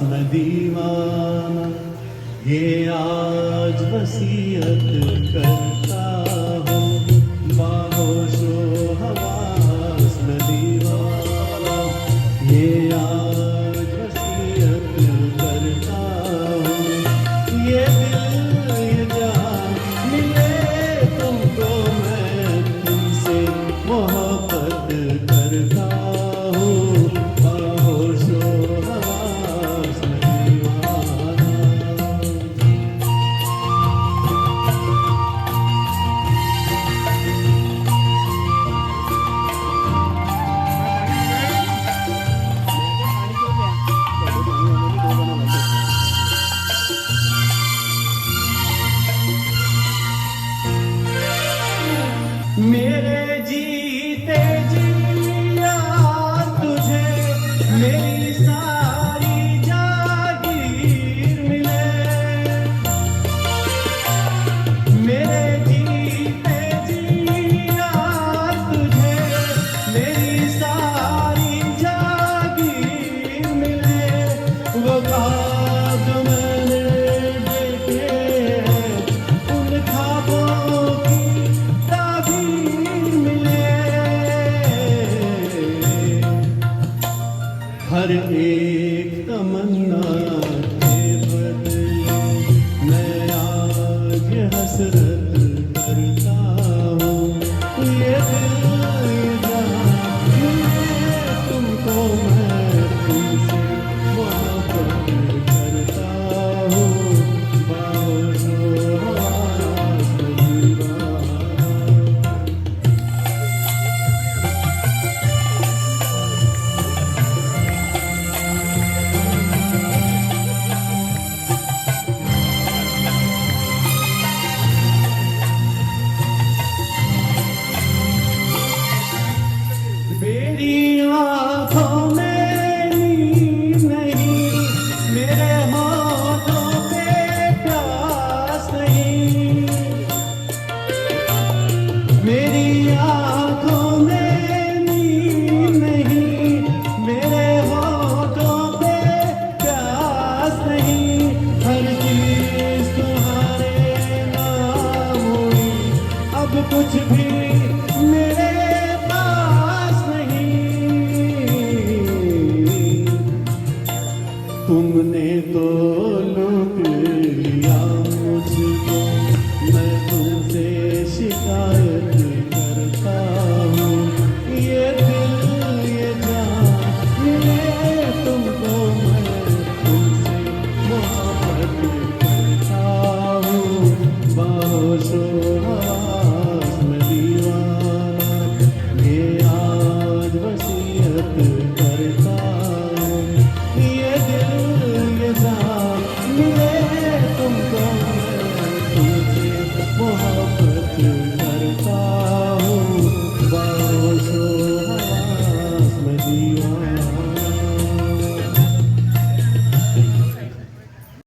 मैं दीवाना, ये आज वसीयत करता हूँ। बाहोशो हवास मैं दीवाना, ये आज वसीयत करता हूँ। ये दिल ये जान मिले तुमको, मैं तुमसे मोहब्बत करता हूँ। बाहोशो हवास मैं दीवाना। मेरे जीते जी यार तुझे मेरी सारी जागीर मिले। मेरे जीते जी यार तुझे मेरी सारी जागीर मिले। वो ख्वाब जो मैंने देखे हैं, उन ख्वाबों की ताबीर मिले। हर एक तमन्ना के बदले मैं आज हसरत करता हूँ। ये दिल ये जान मिले तुमको, मैं तुमसे मोहब्बत करता हूँ। बाहोशो हवास मैं दीवाना। मेरी आँखों में नींद नहीं, मेरे होठों पे प्यास नहीं। मेरी आँखों में नींद नहीं, मेरे होठों पे प्यास नहीं। हर चीज़ तुम्हारे नाम हुई, अब कुछ भी